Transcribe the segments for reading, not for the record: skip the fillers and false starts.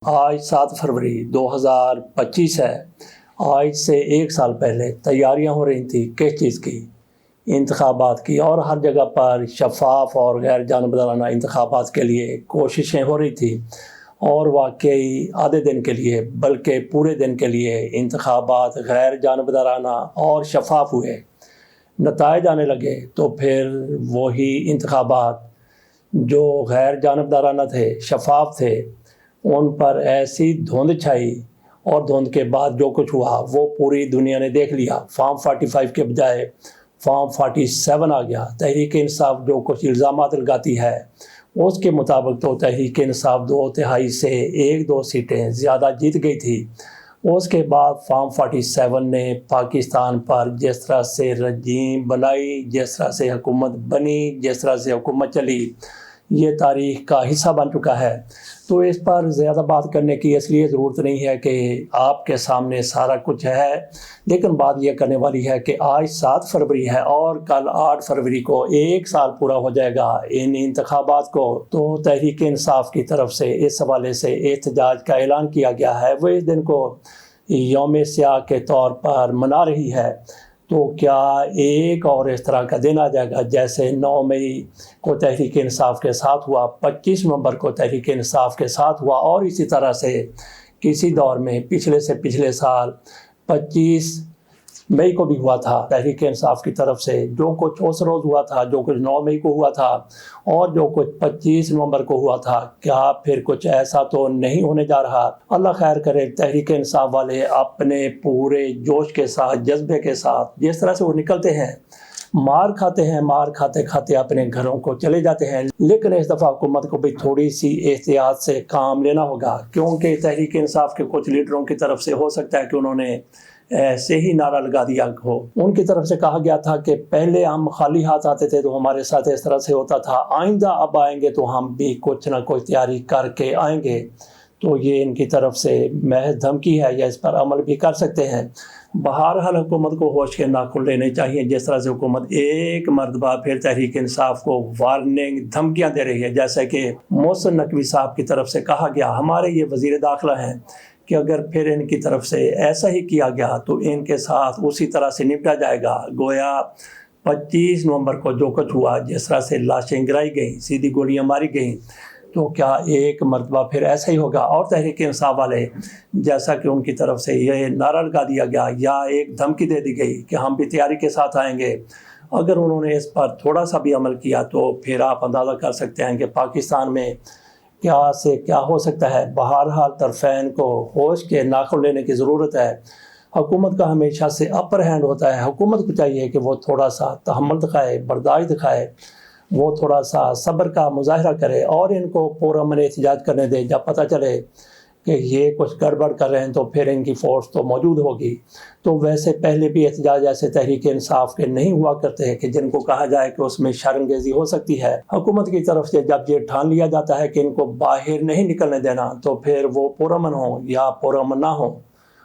آج 7 فروری 2025 ہے۔ آج سے 1 سال پہلے تیاریاں ہو رہی تھیں کس چیز کی؟ انتخابات کی، اور ہر جگہ پر شفاف اور غیر جانبدارانہ انتخابات کے لیے کوششیں ہو رہی تھیں، اور واقعی آدھے دن کے لیے بلکہ پورے دن کے لیے انتخابات غیر جانبدارانہ اور شفاف ہوئے۔ نتائج آنے لگے تو پھر وہی انتخابات جو غیر جانبدارانہ تھے، شفاف تھے، ان پر ایسی دھند چھائی، اور دھند کے بعد جو کچھ ہوا وہ پوری دنیا نے دیکھ لیا۔ فارم 45 کے بجائے فارم 47 آ گیا۔ تحریک انصاف جو کچھ الزامات لگاتی ہے اس کے مطابق تو تحریک انصاف 2/3 سے 1-2 سیٹیں زیادہ جیت گئی تھی۔ اس کے بعد فارم 47 نے پاکستان پر جس طرح سے رجیم بنائی، جس طرح سے حکومت بنی، جس طرح سے حکومت چلی، یہ تاریخ کا حصہ بن چکا ہے۔ تو اس پر زیادہ بات کرنے کی اس لیے ضرورت نہیں ہے کہ آپ کے سامنے سارا کچھ ہے، لیکن بات یہ کرنے والی ہے کہ آج 7 فروری ہے اور کل 8 فروری کو 1 سال پورا ہو جائے گا ان انتخابات کو۔ تو تحریک انصاف کی طرف سے اس حوالے سے احتجاج کا اعلان کیا گیا ہے۔ وہ اس دن کو یوم سیاہ کے طور پر منا رہی ہے۔ تو کیا ایک اور اس طرح کا دن آ جائے گا جیسے 9 مئی کو تحریک انصاف کے ساتھ ہوا، 25 نومبر کو تحریک انصاف کے ساتھ ہوا، اور اسی طرح سے کسی دور میں پچھلے سے پچھلے سال 25 مئی کو بھی ہوا تھا تحریک انصاف کی طرف سے۔ جو کچھ اس روز ہوا تھا، جو کچھ 9 مئی کو ہوا تھا، اور جو کچھ 25 نومبر کو ہوا تھا، کیا پھر کچھ ایسا تو نہیں ہونے جا رہا؟ اللہ خیر کرے۔ تحریک انصاف والے اپنے پورے جوش کے ساتھ، جذبے کے ساتھ جس طرح سے وہ نکلتے ہیں، مار کھاتے ہیں، مار کھاتے کھاتے اپنے گھروں کو چلے جاتے ہیں، لیکن اس دفعہ حکومت کو بھی تھوڑی سی احتیاط سے کام لینا ہوگا، کیونکہ تحریک انصاف کے کچھ لیڈروں کی طرف سے ہو سکتا ہے کہ انہوں نے ایسے ہی نعرہ لگا دیا ہو۔ ان کی طرف سے کہا گیا تھا کہ پہلے ہم خالی ہاتھ آتے تھے تو ہمارے ساتھ اس طرح سے ہوتا تھا، آئندہ اب آئیں گے تو ہم بھی کچھ نہ کچھ تیاری کر کے آئیں گے۔ تو یہ ان کی طرف سے محض دھمکی ہے، یا اس پر عمل بھی کر سکتے ہیں۔ بہرحال حکومت کو ہوش کے ناخن لینے چاہیے۔ جس طرح سے حکومت ایک مرتبہ پھر تحریک انصاف کو وارننگ، دھمکیاں دے رہی ہے، جیسے کہ محسن نقوی صاحب کی طرف سے کہا گیا، ہمارے یہ وزیر داخلہ ہیں، کہ اگر پھر ان کی طرف سے ایسا ہی کیا گیا تو ان کے ساتھ اسی طرح سے نپٹا جائے گا۔ گویا 25 نومبر کو جو کچھ ہوا، جس طرح سے لاشیں گرائی گئیں، سیدھی گولیاں ماری گئیں، تو کیا ایک مرتبہ پھر ایسا ہی ہوگا؟ اور تحریک انصاف والے، جیسا کہ ان کی طرف سے یہ نعرہ لگا دیا گیا یا ایک دھمکی دے دی گئی کہ ہم بھی تیاری کے ساتھ آئیں گے، اگر انہوں نے اس پر تھوڑا سا بھی عمل کیا تو پھر آپ اندازہ کر سکتے ہیں کہ پاکستان میں کیا سے کیا ہو سکتا ہے۔ بہرحال طرفین کو ہوش کے ناخن لینے کی ضرورت ہے۔ حکومت کا ہمیشہ سے اپر ہینڈ ہوتا ہے۔ حکومت کو چاہیے کہ وہ تھوڑا سا تحمل دکھائے، برداشت دکھائے، وہ تھوڑا سا صبر کا مظاہرہ کرے، اور ان کو پرامن احتجاج کرنے دے۔ جب پتہ چلے کہ یہ کچھ گڑبڑ کر رہے ہیں تو پھر ان کی فورس تو موجود ہوگی۔ تو ویسے پہلے بھی احتجاج ایسے تحریک انصاف کے نہیں ہوا کرتے کہ جن کو کہا جائے کہ اس میں شرمگیزی ہو سکتی ہے۔ حکومت کی طرف سے جب یہ ٹھان لیا جاتا ہے کہ ان کو باہر نہیں نکلنے دینا، تو پھر وہ پرامن ہوں یا پرامن نہ ہوں،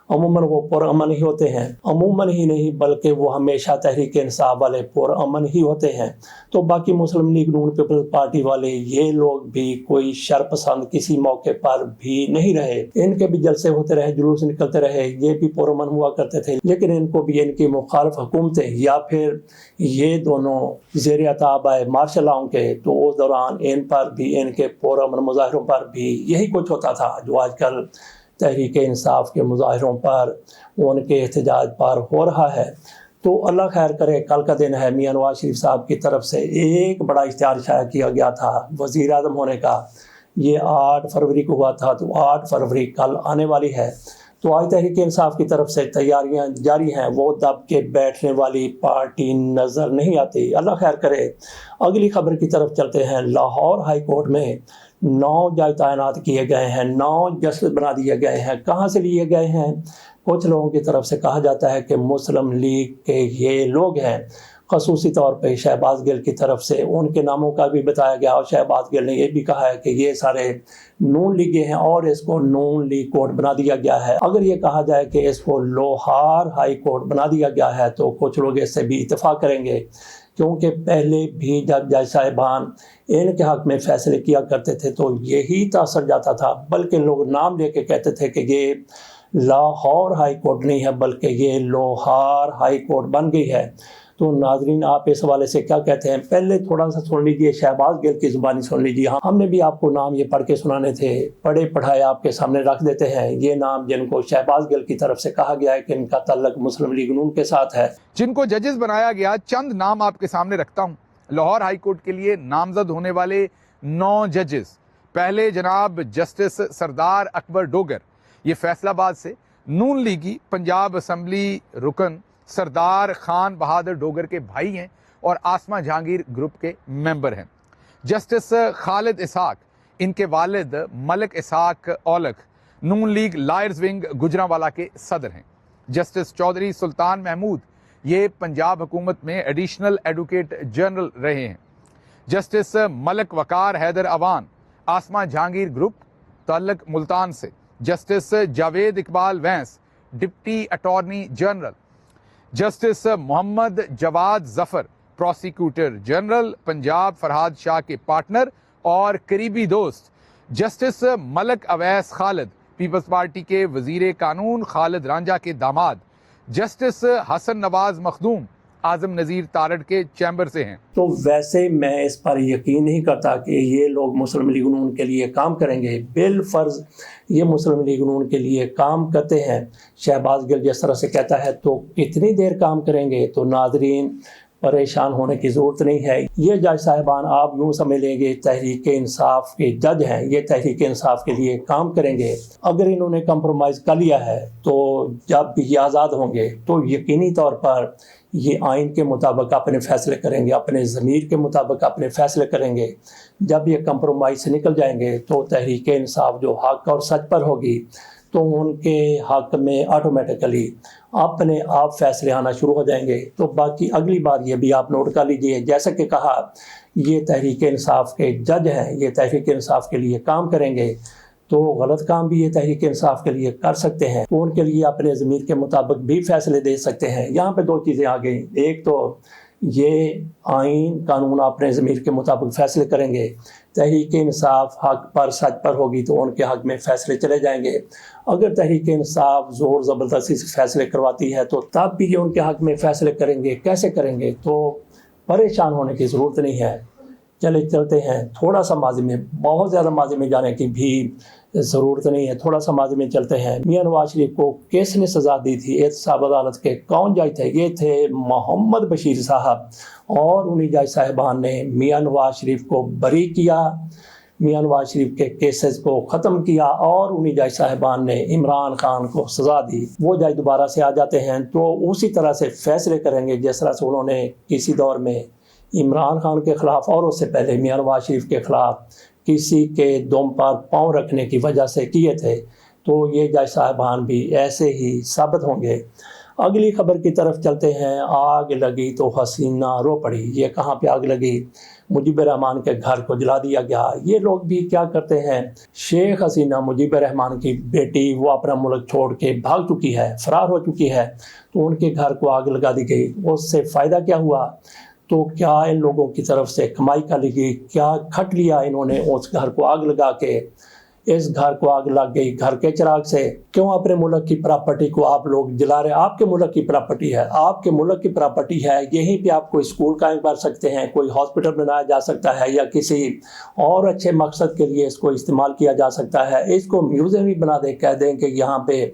عموماً وہ پرامن ہی ہوتے ہیں۔ عموماً ہی نہیں بلکہ وہ ہمیشہ تحریک انصاف والے پرامن ہی ہوتے ہیں۔ تو باقی مسلم لیگ نون پیپلز پارٹی والے، یہ لوگ بھی کوئی شرپسند کسی موقع پر بھی نہیں رہے۔ ان کے بھی جلسے ہوتے رہے، جلوس نکلتے رہے، یہ بھی پرامن ہوا کرتے تھے، لیکن ان کو بھی ان کی مخالف حکومتیں یا پھر یہ دونوں زیر اطاعت آئے مارشل لاؤں کے، تو اس دوران ان پر بھی، ان کے پرامن مظاہروں پر بھی یہی کچھ ہوتا تھا جو آج کل تحریک انصاف کے مظاہروں پر، ان کے احتجاج پر ہو رہا ہے۔ تو اللہ خیر کرے۔ کل کا دن ہے، میاں نواز شریف صاحب کی طرف سے ایک بڑا اشتہار شائع کیا گیا تھا وزیر اعظم ہونے کا۔ یہ 8 فروری کو ہوا تھا، تو 8 فروری کل آنے والی ہے۔ تو آج تحریک انصاف کی طرف سے تیاریاں جاری ہیں۔ وہ دب کے بیٹھنے والی پارٹی نظر نہیں آتی۔ اللہ خیر کرے۔ اگلی خبر کی طرف چلتے ہیں۔ لاہور ہائی کورٹ میں 9 جج تعینات کیے گئے ہیں، 9 جسٹس بنا دیے گئے ہیں۔ کہاں سے لیے گئے ہیں؟ کچھ لوگوں کی طرف سے کہا جاتا ہے کہ مسلم لیگ کے یہ لوگ ہیں، خصوصی طور پہ شہباز گل کی طرف سے ان کے ناموں کا بھی بتایا گیا، اور شہباز گل نے یہ بھی کہا ہے کہ یہ سارے نون لیگی ہیں اور اس کو نون لیگ کورٹ بنا دیا گیا ہے۔ اگر یہ کہا جائے کہ اس کو لوہار ہائی کورٹ بنا دیا گیا ہے تو کچھ لوگ اس سے بھی اتفاق کریں گے کیونکہ پہلے بھی جب جج صاحبان ان کے حق میں فیصلے کیا کرتے تھے تو یہی تاثر جاتا تھا، بلکہ لوگ نام لے کے کہتے تھے کہ یہ لاہور ہائی کورٹ نہیں ہے بلکہ یہ لوہار ہائی کورٹ بن گئی ہے۔ تو ناظرین آپ اس حوالے سے کیا کہتے ہیں؟ پہلے تھوڑا سا سن لیجئے، شہباز گل کی زبانی سن لیجئے۔ ہم نے بھی آپ کو نام یہ پڑھ کے سنانے تھے، پڑھے پڑھائے آپ کے سامنے رکھ دیتے ہیں۔ یہ نام جن کو شہباز گل کی طرف سے کہا گیا ہے کہ ان کا تعلق مسلم لیگ نون کے ساتھ ہے، جن کو ججز بنایا گیا، چند نام آپ کے سامنے رکھتا ہوں۔ لاہور ہائی کورٹ کے لیے نامزد ہونے والے 9 ججز۔ پہلے جناب جسٹس سردار اکبر ڈوگر، یہ فیصل آباد سے نون لیگی پنجاب اسمبلی رکن سردار خان بہادر ڈوگر کے بھائی ہیں اور آسما جہانگیر گروپ کے ممبر ہیں۔ جسٹس خالد اسحاق، ان کے والد ملک اسحاق اولکھ، نون لیگ لائرز ونگ گجرانوالا کے صدر ہیں۔ جسٹس چودھری سلطان محمود، یہ پنجاب حکومت میں ایڈیشنل ایڈوکیٹ جنرل رہے ہیں۔ جسٹس ملک وقار حیدر اوان، آسما جہانگیر گروپ، تعلق ملتان سے۔ Justice Javed Iqbal Wains, deputy attorney general. Justice Muhammad Jawad Zafar, prosecutor general Punjab, Farhad Shah کے پارٹنر اور قریبی دوست۔ جسٹس ملک اویس خالد، پیپلز پارٹی کے وزیر قانون خالد رانجھا کے داماد۔ جسٹس حسن نواز مخدوم، اعظم نذیر تارڑ کے چیمبر سے ہیں۔ تو ویسے میں اس پر یقین نہیں کرتا کہ یہ لوگ مسلم لیگ نون کے لیے کام کریں گے۔ بالفرض یہ مسلم لیگ نون کے لیے کام کرتے ہیں، شہباز گل جس طرح سے کہتا ہے، تو کتنی دیر کام کریں گے؟ تو ناظرین پریشان ہونے کی ضرورت نہیں ہے۔ یہ جج صاحبان آپ یوں سمجھ لیں گے تحریک انصاف کے جج ہیں، یہ تحریک انصاف کے لیے کام کریں گے۔ اگر انہوں نے کمپرومائز کر لیا ہے تو جب یہ آزاد ہوں گے تو یقینی طور پر یہ آئین کے مطابق اپنے فیصلے کریں گے، اپنے ضمیر کے مطابق اپنے فیصلے کریں گے۔ جب یہ کمپرومائز سے نکل جائیں گے تو تحریک انصاف جو حق اور سچ پر ہوگی تو ان کے حق میں آٹومیٹکلی اپنے آپ فیصلے آنا شروع ہو جائیں گے۔ تو باقی اگلی بار یہ بھی آپ نوٹ کر لیجئے، جیسا کہ کہا یہ تحریک انصاف کے جج ہیں، یہ تحریک انصاف کے لیے کام کریں گے، تو غلط کام بھی یہ تحریک انصاف کے لیے کر سکتے ہیں، تو ان کے لیے اپنے ضمیر کے مطابق بھی فیصلے دے سکتے ہیں۔ یہاں پہ 2 چیزیں آ گئیں، ایک تو یہ آئین قانون اپنے ضمیر کے مطابق فیصلے کریں گے، تحریک انصاف حق پر سچ پر ہوگی تو ان کے حق میں فیصلے چلے جائیں گے۔ اگر تحریک انصاف زور زبردستی سے فیصلے کرواتی ہے تو تب بھی یہ ان کے حق میں فیصلے کریں گے۔ کیسے کریں گے؟ تو پریشان ہونے کی ضرورت نہیں ہے۔ چلے چلتے ہیں تھوڑا سا ماضی میں، بہت زیادہ ماضی میں جانے کی بھی ضرورت نہیں ہے، تھوڑا سا ماضی میں چلتے ہیں۔ میاں نواز شریف کو کس نے سزا دی تھی احتساب عدالت کے؟ کون جج تھے؟ یہ تھے محمد بشیر صاحب، اور انہی جج صاحبان نے میاں نواز شریف کو بری کیا، میاں نواز شریف کے کیسز کو ختم کیا، اور انہی جج صاحبان نے عمران خان کو سزا دی۔ وہ جج دوبارہ سے آ جاتے ہیں تو اسی طرح سے فیصلے کریں گے جس طرح سے انہوں نے کسی دور میں عمران خان کے خلاف اور اس سے پہلے میاں نواز شریف کے خلاف کسی کے دم پر پاؤں رکھنے کی وجہ سے کیے تھے، تو یہ جج صاحبان بھی ایسے ہی ثابت ہوں گے۔ اگلی خبر کی طرف چلتے ہیں۔ آگ لگی تو حسینہ رو پڑی۔ یہ کہاں پہ آگ لگی؟ مجیب الرحمان کے گھر کو جلا دیا گیا۔ یہ لوگ بھی کیا کرتے ہیں، شیخ حسینہ مجیب الرحمان کی بیٹی، وہ اپنا ملک چھوڑ کے بھاگ چکی ہے، فرار ہو چکی ہے، تو ان کے گھر کو آگ لگا دی گئی۔ اس سے فائدہ کیا ہوا؟ تو کیا ان لوگوں کی طرف سے کمائی کر لی گئی؟ کیا کھٹ لیا انہوں نے اس گھر کو آگ لگا کے؟ اس گھر کو آگ لگ گئی گھر کے چراغ سے۔ کیوں اپنے ملک کی پراپرٹی کو آپ لوگ جلا رہے؟ آپ کے ملک کی پراپرٹی ہے، آپ کے ملک کی پراپرٹی ہے، یہیں پہ آپ کوئی اسکول قائم کر سکتے ہیں، کوئی ہاسپٹل بنایا جا سکتا ہے، یا کسی اور اچھے مقصد کے لیے اس کو استعمال کیا جا سکتا ہے۔ اس کو میوزیم بھی بنا دیں، کہہ دیں کہ یہاں پہ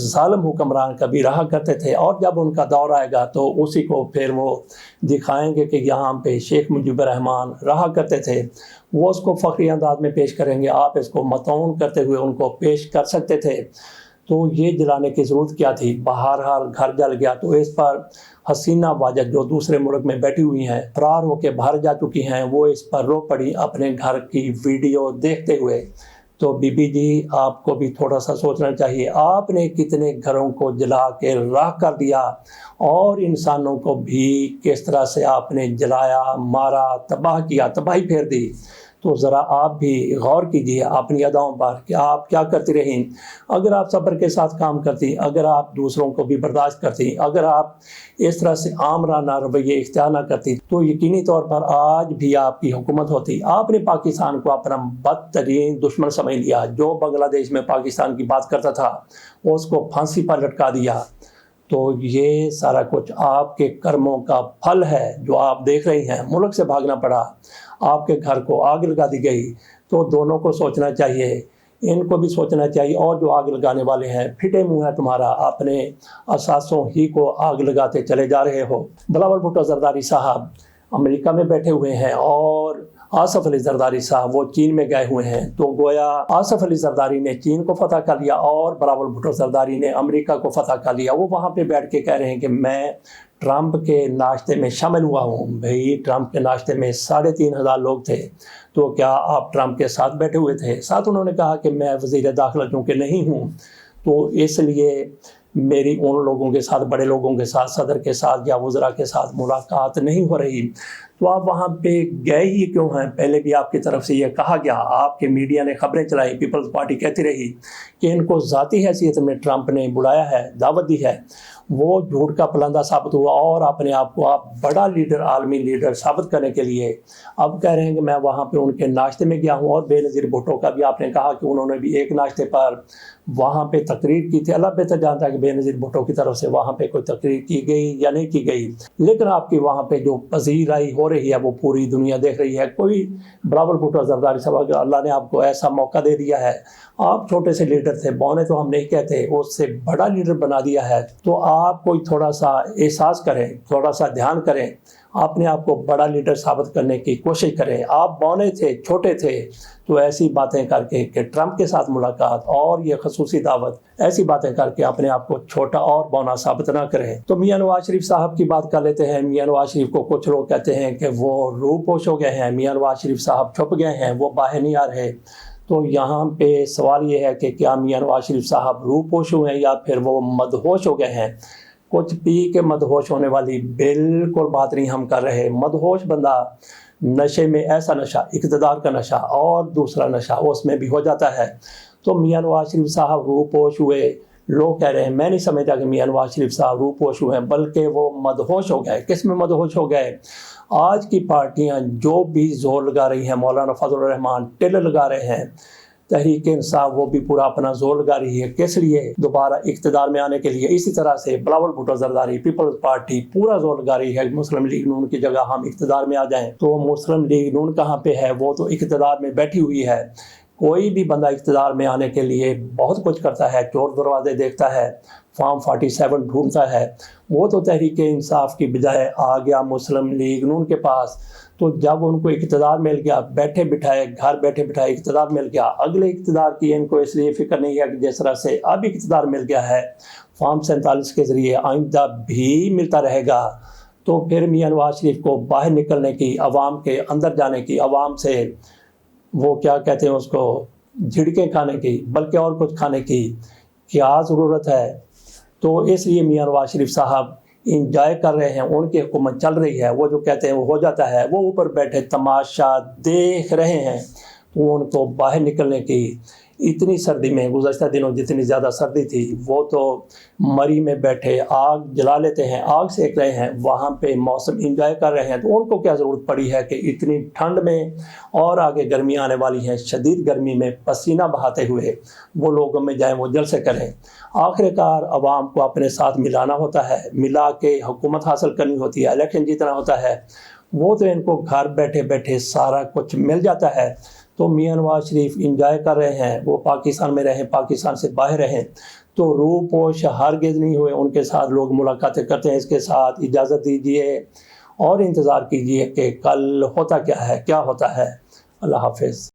ظالم حکمران کبھی رہا کرتے تھے، اور جب ان کا دور آئے گا تو اسی کو پھر وہ دکھائیں گے کہ یہاں پہ شیخ مجیب الرحمان رہا کرتے تھے۔ وہ اس کو فخری انداز میں پیش کریں گے، آپ اس کو مطعون کرتے ہوئے ان کو پیش کر سکتے تھے۔ تو یہ جلانے کی ضرورت کیا تھی؟ بہرحال گھر جل گیا، تو اس پر حسینہ واجد جو دوسرے ملک میں بیٹھی ہوئی ہیں، فرار ہو کے باہر جا چکی ہیں، وہ اس پر رو پڑی اپنے گھر کی ویڈیو دیکھتے ہوئے۔ تو بی بی جی آپ کو بھی تھوڑا سا سوچنا چاہیے، آپ نے کتنے گھروں کو جلا کے راکھ کر دیا، اور انسانوں کو بھی کس طرح سے آپ نے جلایا، مارا، تباہ کیا، تباہی پھیر دی۔ تو ذرا آپ بھی غور کیجیے اپنی اداؤں پر کہ آپ کیا کرتی رہیں. اگر آپ صبر کے ساتھ کام کرتی, اگر آپ دوسروں کو بھی برداشت کرتی, اگر آپ اس طرح سے آمرانہ رویے اختیار نہ کرتی, تو یقینی طور پر آج بھی آپ کی حکومت ہوتی. آپ نے پاکستان کو اپنا بدترین دشمن سمجھ لیا. جو بنگلہ دیش میں پاکستان کی بات کرتا تھا اس کو پھانسی پر لٹکا دیا. تو یہ سارا کچھ آپ کے کرموں کا پھل ہے جو آپ دیکھ رہی ہیں. ملک سے بھاگنا پڑا, آپ کے گھر کو آگ لگا دی گئی. تو دونوں کو سوچنا چاہیے, ان کو بھی سوچنا چاہیے. اور جو آگ لگانے والے ہیں, پھٹے منہ ہے تمہارا, اپنے اثاثوں ہی کو آگ لگاتے چلے جا رہے ہو. بلاول بھٹو زرداری صاحب امریکہ میں بیٹھے ہوئے ہیں اور آصف علی زرداری صاحب وہ چین میں گئے ہوئے ہیں. تو گویا آصف علی زرداری نے چین کو فتح کر لیا اور بلاول بھٹو زرداری نے امریکہ کو فتح کر لیا. وہ وہاں پہ بیٹھ کے کہہ رہے ہیں کہ میں ٹرمپ کے ناشتے میں شامل ہوا ہوں. بھئی ٹرمپ کے ناشتے میں 3,500 لوگ تھے, تو کیا آپ ٹرمپ کے ساتھ بیٹھے ہوئے تھے؟ ساتھ انہوں نے کہا کہ میں وزیر داخلہ چونکہ نہیں ہوں تو اس لیے میری ان لوگوں کے ساتھ, بڑے لوگوں کے ساتھ, صدر کے ساتھ یا وزراء کے ساتھ ملاقات نہیں ہو رہی. تو آپ وہاں پہ گئے ہی کیوں ہیں؟ پہلے بھی آپ کی طرف سے یہ کہا گیا, آپ کے میڈیا نے خبریں چلائی, پیپلز پارٹی کہتی رہی کہ ان کو ذاتی حیثیت میں ٹرمپ نے بلایا ہے, دعوت دی ہے. وہ جھوٹ کا پلندہ ثابت ہوا اور اپنے آپ کو آپ بڑا لیڈر, عالمی لیڈر ثابت کرنے کے لیے اب کہہ رہے ہیں کہ میں وہاں پہ ان کے ناشتے میں گیا ہوں. اور بے نظیر بھٹو کا بھی آپ نے کہا کہ انہوں نے بھی ایک ناشتے پر وہاں پہ تقریر کی تھی. اللہ بہتر جانتا ہے کہ بے نظیر بھٹو کی طرف سے وہاں پہ کوئی تقریر کی گئی یا نہیں کی گئی, لیکن آپ کی وہاں پہ جو پذیرائی ہو رہی ہے وہ پوری دنیا دیکھ رہی ہے. کوئی بلاول بھٹو زرداری صاحب, اللہ نے آپ کو ایسا موقع دے دیا ہے, آپ چھوٹے سے لیڈر تھے, بونے تو ہم نہیں کہتے, اس سے بڑا لیڈر بنا دیا ہے. تو آپ کوئی تھوڑا سا احساس کریں, تھوڑا سا دھیان کریں, اپنے آپ کو بڑا لیڈر ثابت کرنے کی کوشش کریں. آپ بونے تھے, چھوٹے تھے, تو ایسی باتیں کر کے کہ ٹرمپ کے ساتھ ملاقات اور یہ خصوصی دعوت, ایسی باتیں کر کے اپنے آپ کو چھوٹا اور بونا ثابت نہ کریں. تو میاں نواز شریف صاحب کی بات کر لیتے ہیں. میاں نواز شریف کو کچھ لوگ کہتے ہیں کہ وہ روح پوش ہو گئے ہیں, میاں نواز شریف صاحب چھپ گئے ہیں, وہ باہر نہیں آ رہے. تو یہاں پہ سوال یہ ہے کہ کیا میاں نواز شریف صاحب روح پوش ہوئے ہیں یا پھر وہ مدہوش ہو گئے ہیں؟ کچھ پی کے مدہوش ہونے والی بالکل بات نہیں ہم کر رہے. مدہوش بندہ نشے میں, ایسا نشہ, اقتدار کا نشہ اور دوسرا نشہ اس میں بھی ہو جاتا ہے. تو میاں نواز شریف صاحب روح پوش ہوئے, لوگ کہہ رہے ہیں. میں نہیں سمجھتا کہ میاں نواز شریف صاحب روح پوش ہوئے ہیں, بلکہ وہ مدہوش ہو گئے. کس میں مدہوش ہو گئے؟ آج کی پارٹیاں جو بھی زور لگا رہی ہیں, مولانا فضل الرحمان ٹل لگا رہے ہیں, تحریک انصاف وہ بھی پورا اپنا زور لگا رہی ہے. کس لیے؟ دوبارہ اقتدار میں آنے کے لیے. اسی طرح سے بلاول بھٹو زرداری, پیپلز پارٹی پورا زور لگا رہی ہے مسلم لیگ نون کی جگہ ہم اقتدار میں آ جائیں. تو مسلم لیگ نون کہاں پہ ہے؟ وہ تو اقتدار میں بیٹھی ہوئی ہے. کوئی بھی بندہ اقتدار میں آنے کے لیے بہت کچھ کرتا ہے, چور دروازے دیکھتا ہے, فارم 47 ڈھونڈتا ہے. وہ تو تحریک انصاف کی بجائے آ گیا مسلم لیگ نون کے پاس. تو جب ان کو اقتدار مل گیا, بیٹھے بٹھائے, گھر بیٹھے بٹھائے اقتدار مل گیا, اگلے اقتدار کی ان کو اس لیے فکر نہیں ہے کہ جس طرح سے اب اقتدار مل گیا ہے فارم 47 کے ذریعے آئندہ بھی ملتا رہے گا. تو پھر میاں نواز شریف کو باہر نکلنے کی, عوام کے اندر جانے کی, عوام سے وہ کیا کہتے ہیں اس کو, جھڑکیں کھانے کی, بلکہ اور کچھ کھانے کی کیا ضرورت ہے؟ تو اس لیے میاں نواز شریف صاحب انجوائے کر رہے ہیں, ان کی حکومت چل رہی ہے, وہ جو کہتے ہیں وہ ہو جاتا ہے, وہ اوپر بیٹھے تماشا دیکھ رہے ہیں. تو ان کو باہر نکلنے کی, اتنی سردی میں, گزشتہ دنوں جتنی زیادہ سردی تھی, وہ تو مری میں بیٹھے آگ جلا لیتے ہیں, آگ سیک رہے ہیں, وہاں پہ موسم انجوائے کر رہے ہیں. تو ان کو کیا ضرورت پڑی ہے کہ اتنی ٹھنڈ میں, اور آگے گرمی آنے والی ہیں, شدید گرمی میں پسینہ بہاتے ہوئے وہ لوگوں میں جائیں, وہ جلسے کریں. آخر کار عوام کو اپنے ساتھ ملانا ہوتا ہے, ملا کے حکومت حاصل کرنی ہوتی ہے, الیکشن جیتنا ہوتا ہے. وہ تو ان کو گھر بیٹھے بیٹھے سارا کچھ مل جاتا ہے. تو میاں نواز شریف انجوائے کر رہے ہیں, وہ پاکستان میں رہیں, پاکستان سے باہر رہیں. تو روح پوش ہرگز نہیں ہوئے, ان کے ساتھ لوگ ملاقاتیں کرتے ہیں. اس کے ساتھ اجازت دیجیے اور انتظار کیجیے کہ کل ہوتا کیا ہے, کیا ہوتا ہے. اللہ حافظ.